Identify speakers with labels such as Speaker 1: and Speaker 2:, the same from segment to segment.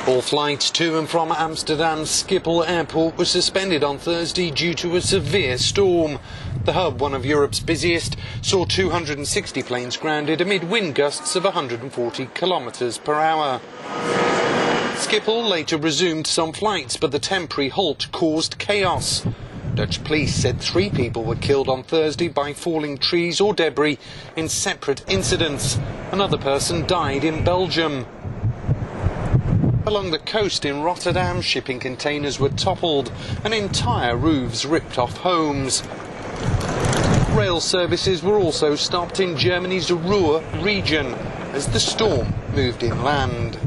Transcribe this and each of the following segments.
Speaker 1: All flights to and from Amsterdam's Schiphol airport were suspended on Thursday due to a severe storm. The hub, one of Europe's busiest, saw 260 planes grounded amid wind gusts of 140 kilometres per hour. Schiphol later resumed some flights, but the temporary halt caused chaos. Dutch police said 3 people were killed on Thursday by falling trees or debris in separate incidents. Another person died in Belgium. Along the coast in Rotterdam, shipping containers were toppled and entire roofs ripped off homes. Rail services were also stopped in Germany's Ruhr region as the storm moved inland.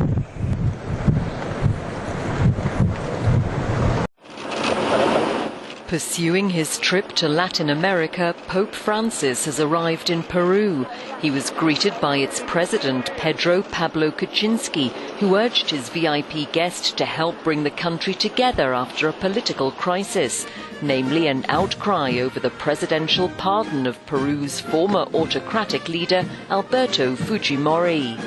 Speaker 2: Pursuing his trip to Latin America, Pope Francis has arrived in Peru. He was greeted by its president, Pedro Pablo Kuczynski, who urged his VIP guest to help bring the country together after a political crisis, namely an outcry over the presidential pardon of Peru's former autocratic leader, Alberto Fujimori.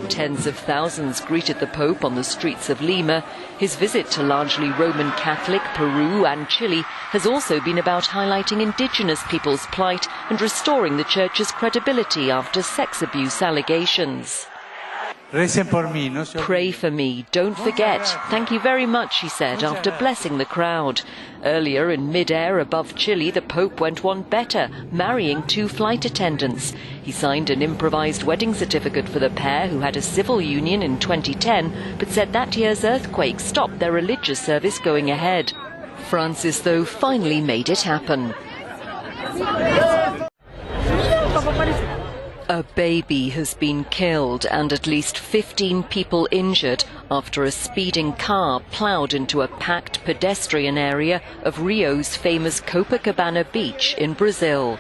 Speaker 2: Tens of thousands greeted the Pope on the streets of Lima. His visit to largely Roman Catholic Peru and Chile has also been about highlighting indigenous people's plight and restoring the Church's credibility after sex abuse allegations. Pray for me, don't forget. Thank you very much, he said, after blessing the crowd. Earlier in mid-air above Chile, the Pope went one better, marrying 2 flight attendants. He signed an improvised wedding certificate for the pair, who had a civil union in 2010, but said that year's earthquake stopped their religious service going ahead. Francis, though, finally made it happen. A baby has been killed and at least 15 people injured after a speeding car ploughed into a packed pedestrian area of Rio's famous Copacabana beach in Brazil.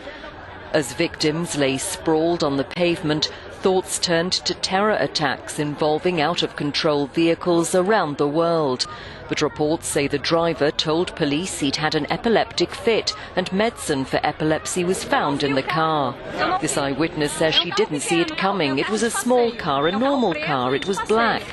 Speaker 2: As victims lay sprawled on the pavement, thoughts turned to terror attacks involving out-of-control vehicles around the world. But reports say the driver told police he'd had an epileptic fit and medicine for epilepsy was found in the car. This eyewitness says she didn't see it coming. It was a small car, a normal car. It was black.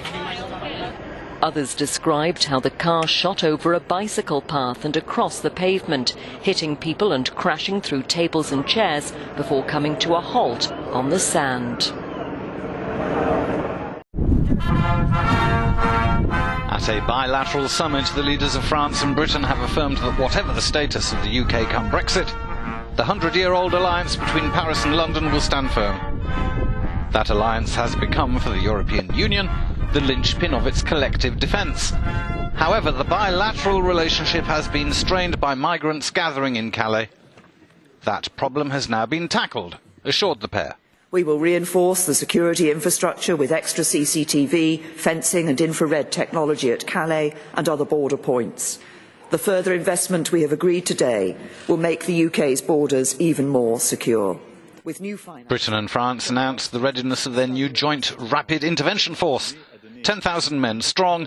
Speaker 2: Others described how the car shot over a bicycle path and across the pavement, hitting people and crashing through tables and chairs before coming to a halt on the sand.
Speaker 3: At a bilateral summit, the leaders of France and Britain have affirmed that whatever the status of the UK come Brexit, the 100-year-old alliance between Paris and London will stand firm. That alliance has become, for the European Union, the linchpin of its collective defence. However, the bilateral relationship has been strained by migrants gathering in Calais. That problem has now been tackled, assured the pair.
Speaker 4: We will reinforce the security infrastructure with extra CCTV, fencing and infrared technology at Calais and other border points. The further investment we have agreed today will make the UK's borders even more secure. With new
Speaker 3: Britain and France announced the readiness of their new joint rapid intervention force, 10,000 men strong,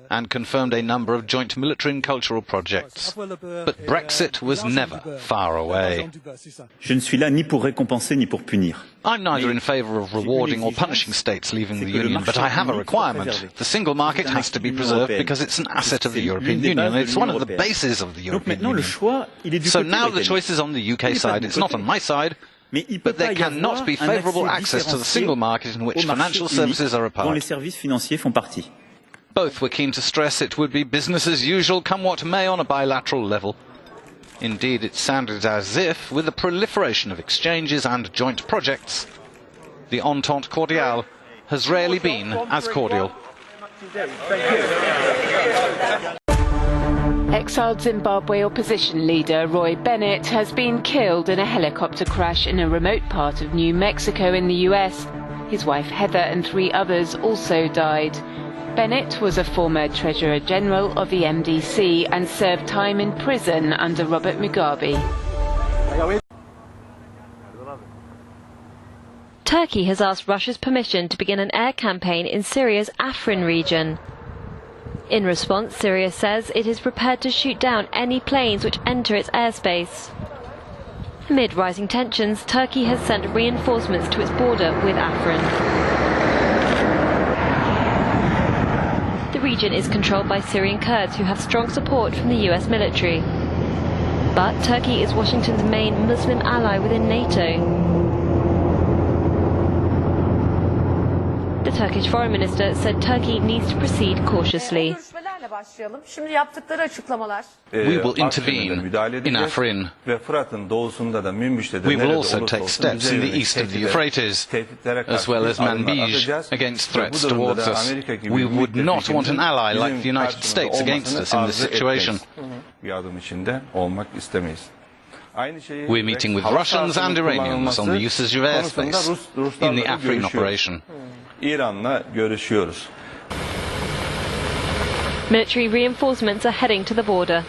Speaker 3: and confirmed a number of joint military and cultural projects. But Brexit was never far away. I'm neither in favour of rewarding or punishing states leaving the Union, but I have a requirement. The single market has to be preserved because it's an asset of the European Union, and it's one of the bases of the European Union. So now the choice is on the UK side, it's not on my side. But there cannot be favourable access to the single market in which financial services are a part. Both were keen to stress it would be business as usual, come what may, on a bilateral level. Indeed, it sounded as if, with the proliferation of exchanges and joint projects, the entente cordiale has rarely been as cordial.
Speaker 5: Exiled Zimbabwe opposition leader Roy Bennett has been killed in a helicopter crash in a remote part of New Mexico in the US. His wife Heather and 3 others also died. Bennett was a former Treasurer General of the MDC and served time in prison under Robert Mugabe.
Speaker 6: Turkey has asked Russia's permission to begin an air campaign in Syria's Afrin region. In response, Syria says it is prepared to shoot down any planes which enter its airspace. Amid rising tensions, Turkey has sent reinforcements to its border with Afrin. region is controlled by Syrian Kurds who have strong support from the US military. But Turkey is Washington's main Muslim ally within NATO. The Turkish foreign minister said Turkey needs to proceed cautiously.
Speaker 3: We will intervene in Afrin. We will also take steps in the east of the Euphrates, as well as Manbij, against threats towards us. We would not want an ally like the United States against us in this situation. We're meeting with Russians and Iranians on the usage of airspace in the Afrin operation.
Speaker 6: Military reinforcements are heading to the border.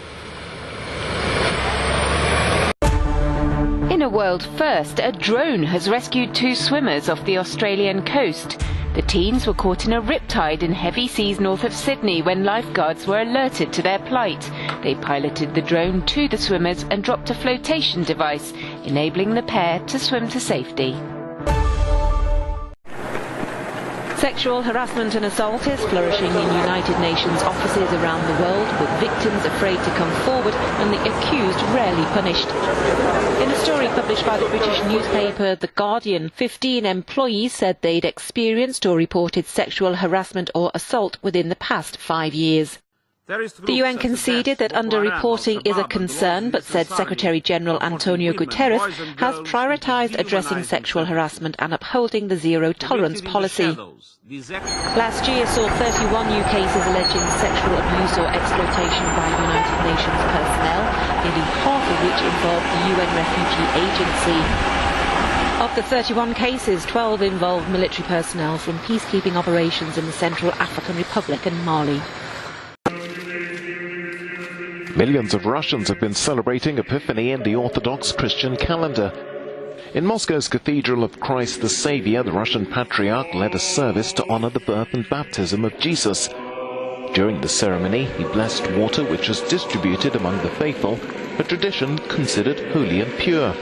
Speaker 5: In a world first, a drone has rescued 2 swimmers off the Australian coast. The teens were caught in a riptide in heavy seas north of Sydney when lifeguards were alerted to their plight. They piloted the drone to the swimmers and dropped a flotation device, enabling the pair to swim to safety. Sexual harassment and assault is flourishing in United Nations offices around the world, with victims afraid to come forward and the accused rarely punished. In a story published by the British newspaper The Guardian, 15 employees said they'd experienced or reported sexual harassment or assault within the past 5 years. The UN conceded that underreporting is a concern, but said Secretary-General Antonio Guterres has prioritised addressing sexual harassment and upholding the zero-tolerance policy. Last year saw 31 new cases alleging sexual abuse or exploitation by United Nations personnel, nearly half of which involved the UN Refugee Agency. Of the 31 cases, 12 involved military personnel from peacekeeping operations in the Central African Republic and Mali.
Speaker 7: Millions of Russians have been celebrating Epiphany in the Orthodox Christian calendar. In Moscow's Cathedral of Christ the Saviour, the Russian Patriarch led a service to honor the birth and baptism of Jesus. During the ceremony, he blessed water which was distributed among the faithful, a tradition considered holy and pure.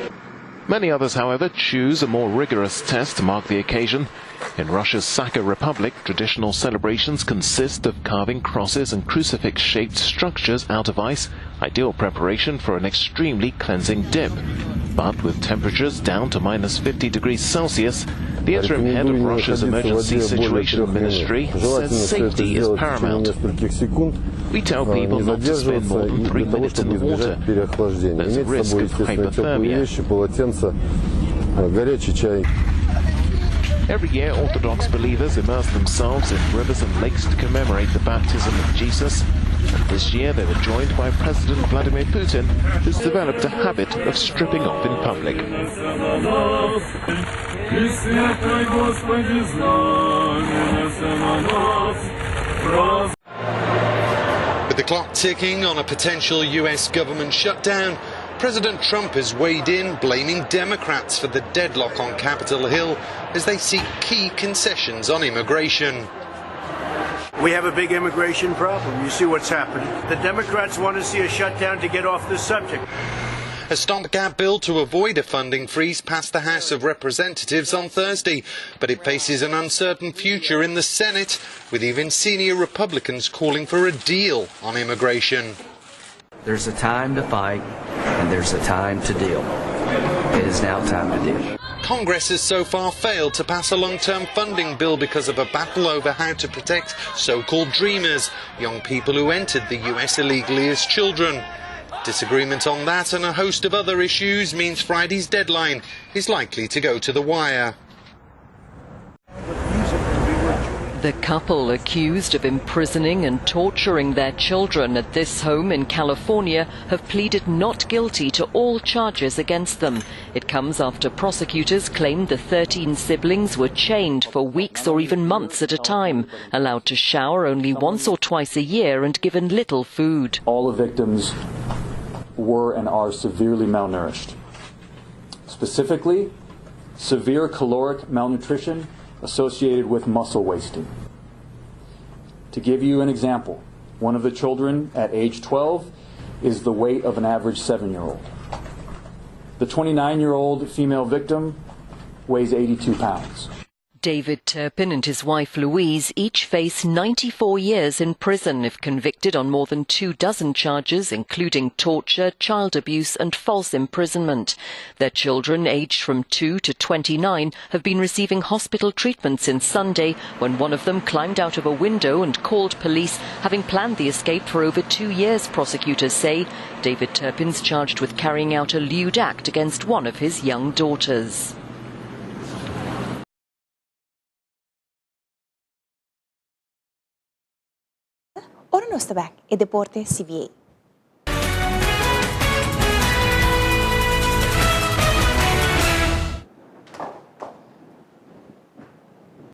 Speaker 7: Many others, however, choose a more rigorous test to mark the occasion. In Russia's Sakha Republic, traditional celebrations consist of carving crosses and crucifix-shaped structures out of ice, ideal preparation for an extremely cleansing dip. But with temperatures down to minus 50 degrees Celsius, the interim head of Russia's Emergency Situation Ministry says safety is paramount. We tell people not to spend more than 3 minutes in the water. There's a risk of hypothermia. Every year, Orthodox believers immerse themselves in rivers and lakes to commemorate the baptism of Jesus. And this year they were joined by President Vladimir Putin, who's developed a habit of stripping off in public.
Speaker 1: With the clock ticking on a potential US government shutdown, President Trump has weighed in, blaming Democrats for the deadlock on Capitol Hill as they seek key concessions on immigration.
Speaker 8: We have a big immigration problem. You see what's happening. The Democrats want to see a shutdown to get off the subject.
Speaker 1: A stopgap bill to avoid a funding freeze passed the House of Representatives on Thursday, but it faces an uncertain future in the Senate, with even senior Republicans calling for a deal on immigration.
Speaker 9: There's a time to fight, and there's a time to deal. It is now time to deal.
Speaker 1: Congress has so far failed to pass a long-term funding bill because of a battle over how to protect so-called dreamers, young people who entered the US illegally as children. Disagreement on that and a host of other issues means Friday's deadline is likely to go to the wire.
Speaker 2: The couple accused of imprisoning and torturing their children at this home in California have pleaded not guilty to all charges against them. It comes after prosecutors claimed the 13 siblings were chained for weeks or even months at a time, allowed to shower only once or twice a year and given little food.
Speaker 10: All the victims were and are severely malnourished. Specifically, severe caloric malnutrition associated with muscle wasting. To give you an example, one of the children at age 12 is the weight of an average 7-year-old. The 29-year-old female victim weighs 82 pounds.
Speaker 2: David Turpin and his wife Louise each face 94 years in prison if convicted on more than 24 charges, including torture, child abuse and false imprisonment. Their children, aged from 2 to 29, have been receiving hospital treatment since Sunday, when one of them climbed out of a window and called police, having planned the escape for over 2 years, prosecutors say. David Turpin's charged with carrying out a lewd act against one of his young daughters.
Speaker 11: Ora nós está e Deporte CBA.